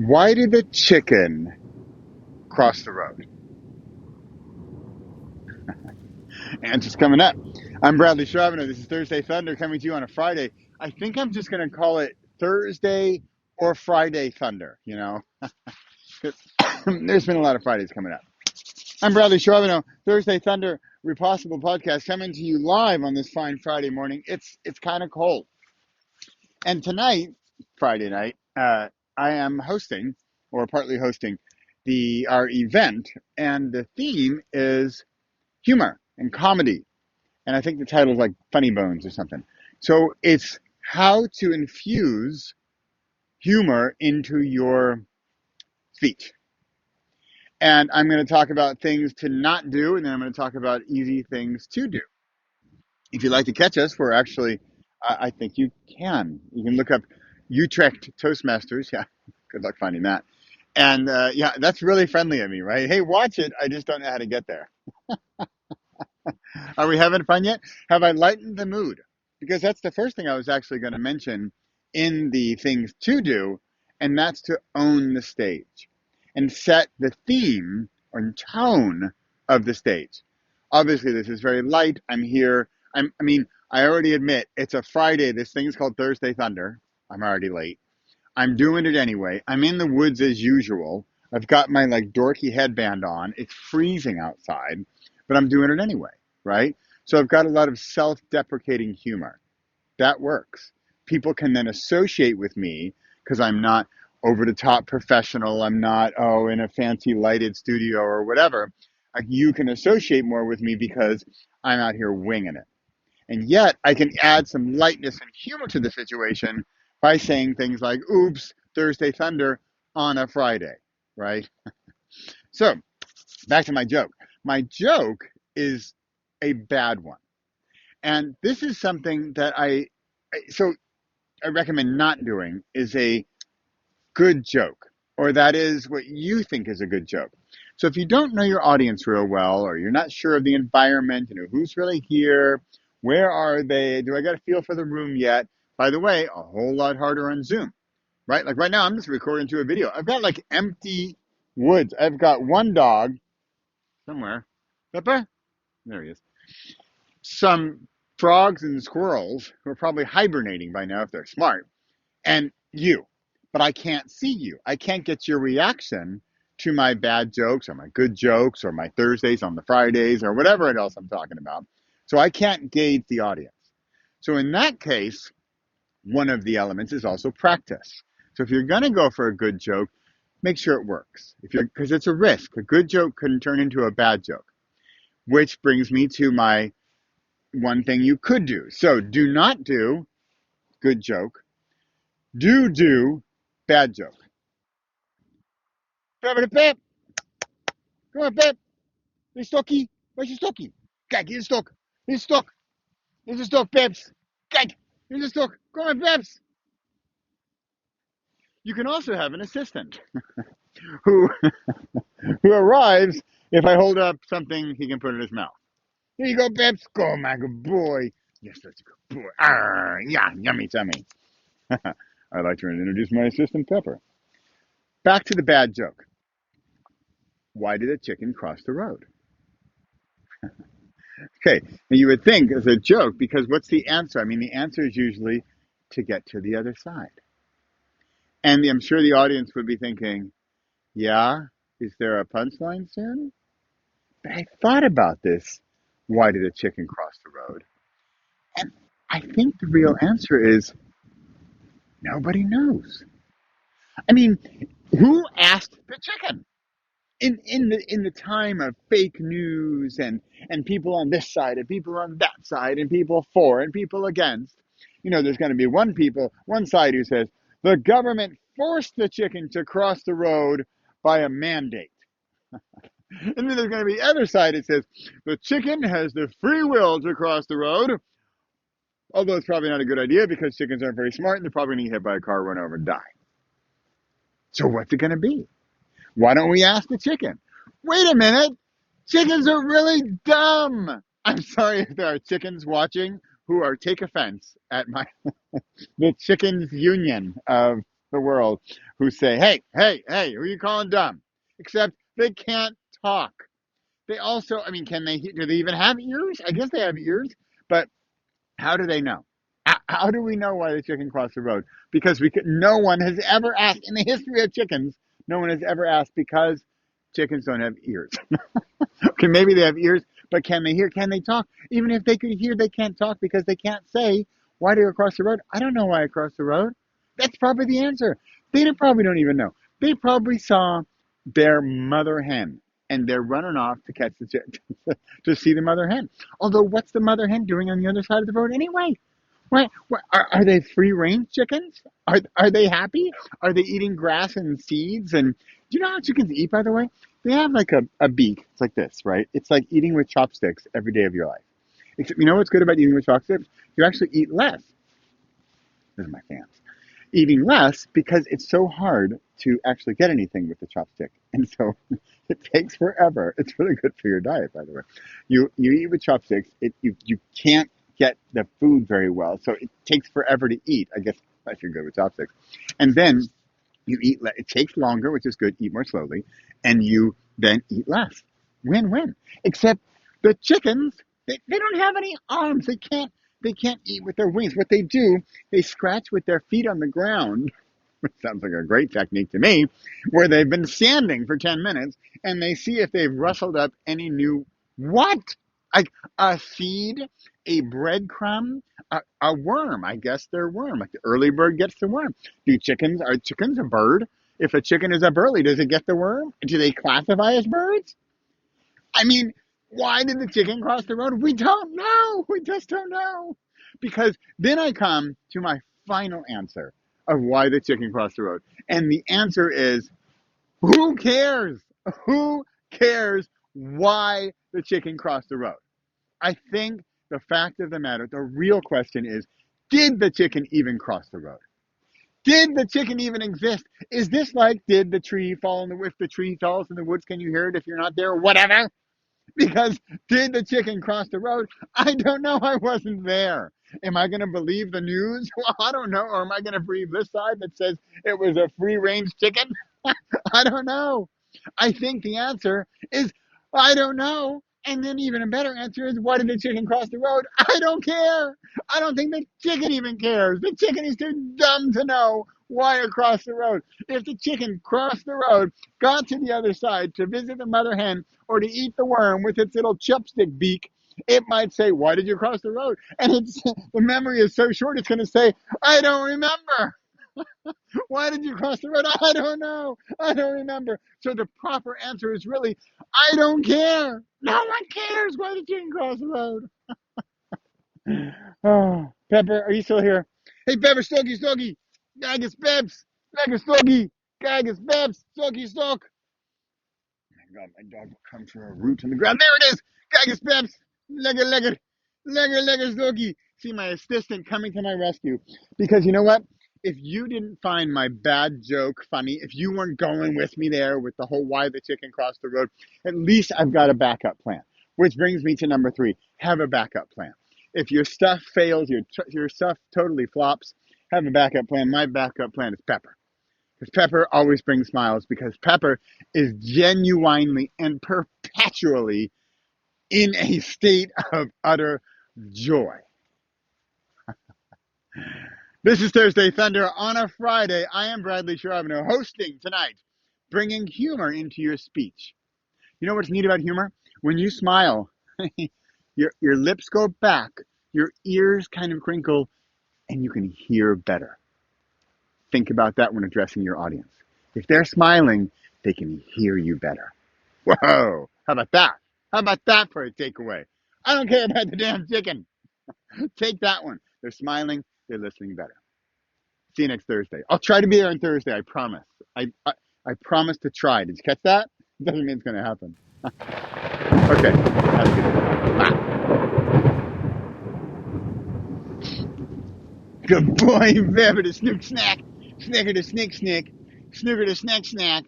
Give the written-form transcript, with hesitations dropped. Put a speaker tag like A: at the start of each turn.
A: Why did the chicken cross the road? Answers coming up. I'm Bradley Schravino. This is Thursday Thunder coming to you on a Friday. I think I'm just going to call it Thursday or Friday Thunder, you know. 'Cause there's been a lot of Fridays coming up. I'm Bradley Schravino. Thursday Thunder, Repossible podcast coming to you live on this fine Friday morning. It's kind of cold. And tonight, Friday night, I am hosting or partly hosting our event, and the theme is humor and comedy. And I think the title is like Funny Bones or something. So it's how to infuse humor into your speech. And I'm going to talk about things to not do, and then I'm going to talk about easy things to do. If you'd like to catch us, we're actually, I think you can. You can look up Utrecht Toastmasters. Yeah, good luck finding that. And yeah, that's really friendly of me, right? Hey, watch it. I just don't know how to get there. Are we having fun yet? Have I lightened the mood? Because that's the first thing I was actually going to mention in the things to do, and that's to own the stage and set the theme or tone of the stage. Obviously, this is very light. I'm here. I already admit it's a Friday. This thing's called Thursday Thunder. I'm already late. I'm doing it anyway. I'm in the woods as usual. I've got my like dorky headband on. It's freezing outside, but I'm doing it anyway, right? So I've got a lot of self-deprecating humor. That works. People can then associate with me because I'm not over the top professional. I'm not, in a fancy lighted studio or whatever. Like, you can associate more with me because I'm out here winging it. And yet I can add some lightness and humor to the situation by saying things like, oops, Thursday Thunder on a Friday, right? So back to my joke. My joke is a bad one. And this is something that I recommend not doing is a good joke, or that is what you think is a good joke. So if you don't know your audience real well, or you're not sure of the environment, who's really here, where are they? Do I got a feel for the room yet? By the way, a whole lot harder on Zoom, right? Like right now, I'm just recording to a video. I've got like empty woods. I've got one dog somewhere. Pepper? There he is. Some frogs and squirrels who are probably hibernating by now if they're smart, and you. But I can't see you. I can't get your reaction to my bad jokes or my good jokes or my Thursdays on the Fridays or whatever else I'm talking about. So I can't gauge the audience. So in that case, one of the elements is also practice. So if you're going to go for a good joke, make sure it works. Because it's a risk. A good joke can turn into a bad joke, which brings me to my one thing you could do. So do not do good joke. Do bad joke. Pep, come on, Pep. He's stocky. Where's your stocky? Kijk, hier is stok. Hier is stok. Hier is een stok, Peps. Kijk, hier is een stok. Come on, Peps. You can also have an assistant who who arrives if I hold up something he can put in his mouth. Here you go, Peps. Go, my good boy. Yes, that's a good boy. Arr, yeah, yummy tummy. I'd like to introduce my assistant, Pepper. Back to the bad joke. Why did a chicken cross the road? Okay, and you would think as a joke, because what's the answer? I mean, the answer is usually to get to the other side. And I'm sure the audience would be thinking, yeah, is there a punchline soon? But I thought about this. Why did a chicken cross the road? And I think the real answer is nobody knows. I mean, who asked the chicken? In the time of fake news and people on this side and people on that side and people for and people against, there's going to be one side who says the government forced the chicken to cross the road by a mandate. And then there's going to be the other side that says the chicken has the free will to cross the road, although it's probably not a good idea because chickens aren't very smart and they're probably going to get hit by a car, run over, and die. So what's it going to be? Why don't we ask the chicken? Wait a minute. Chickens are really dumb. I'm sorry if there are chickens watching who take offense at the chickens union of the world who say, hey, hey, hey, who are you calling dumb? Except they can't talk. They also, I mean, can they, do they even have ears? I guess they have ears, but how do they know? How do we know why the chicken crossed the road? Because no one has ever asked in the history of chickens, no one has ever asked because chickens don't have ears. Okay, maybe they have ears, but can they hear? Can they talk? Even if they could hear, they can't talk because they can't say, why did you cross the road? I don't know why I crossed the road. That's probably the answer. They probably don't even know. They probably saw their mother hen and they're running off to catch the to see the mother hen. Although, what's the mother hen doing on the other side of the road anyway? What are they free range chickens? Are they happy? Are they eating grass and seeds? And do you know how chickens eat, by the way? They have like a beak. It's like this, right? It's like eating with chopsticks every day of your life. Except, you know what's good about eating with chopsticks? You actually eat less. This is my fans. Eating less because it's so hard to actually get anything with the chopstick. And so it takes forever. It's really good for your diet, by the way. You eat with chopsticks, you can't get the food very well. So it takes forever to eat, I guess, unless you're good with chopsticks. And then you eat less. It takes longer, which is good. Eat more slowly. And you then eat less. Win-win. Except the chickens, they don't have any arms. They can't eat with their wings. What they do, they scratch with their feet on the ground, which sounds like a great technique to me, where they've been standing for 10 minutes and they see if they've rustled up any new what? Like a seed, a breadcrumb, a worm. I guess they're worm. Like the early bird gets the worm. Are chickens a bird? If a chicken is up early, does it get the worm? Do they classify as birds? I mean, why did the chicken cross the road? We don't know. We just don't know. Because then I come to my final answer of why the chicken crossed the road. And the answer is, who cares? Who cares why the chicken crossed the road? I think the fact of the matter, the real question is, did the chicken even cross the road? Did the chicken even exist? Is this like, did the tree fall in the, if the tree falls in the woods, can you hear it if you're not there? Whatever. Because did the chicken cross the road? I don't know. I wasn't there. Am I going to believe the news? Well, I don't know. Or am I going to believe this side that says it was a free range chicken? I don't know. I think the answer is, I don't know. And then even a better answer is, why did the chicken cross the road? I don't care. I don't think the chicken even cares. The chicken is too dumb to know why it crossed the road. If the chicken crossed the road, got to the other side to visit the mother hen or to eat the worm with its little chopstick beak, it might say, why did you cross the road? And the memory is so short, it's going to say, I don't remember. Why did you cross the road? I don't know. I don't remember. So the proper answer is really, I don't care. No one cares why the chicken crossed the road. Oh, Pepper, are you still here? Hey, Pepper, Stogie, Stogie. Gagus, Peps. Gagus, Stogie. Gagus, Peps. Stogie, Stock. Oh my God, my dog will come for a root in the ground. There it is. Gagus, Peps. Legger, legger. Legger, legger, Stogie. See, my assistant coming to my rescue. Because you know what? If you didn't find my bad joke funny, if you weren't going with me there with the whole why the chicken crossed the road, at least I've got a backup plan. Which brings me to number 3. Have a backup plan. If your stuff fails, your stuff totally flops, have a backup plan. My backup plan is Pepper. Because Pepper always brings smiles because Pepper is genuinely and perpetually in a state of utter joy. This is Thursday Thunder on a Friday. I am Bradley Sherabino hosting tonight, bringing humor into your speech. You know what's neat about humor? When you smile, your lips go back, your ears kind of crinkle, and you can hear better. Think about that when addressing your audience. If they're smiling, they can hear you better. Whoa! How about that? How about that for a takeaway? I don't care about the damn chicken. Take that one. They're smiling, they're listening better. See you next Thursday. I'll try to be there on Thursday, I promise. I promise to try. Did you catch that? It doesn't mean it's going to happen. Okay. Have a good day. Bye. Good boy, Bever to snook snack. Snicker to snick snick. Snooker to snack snack.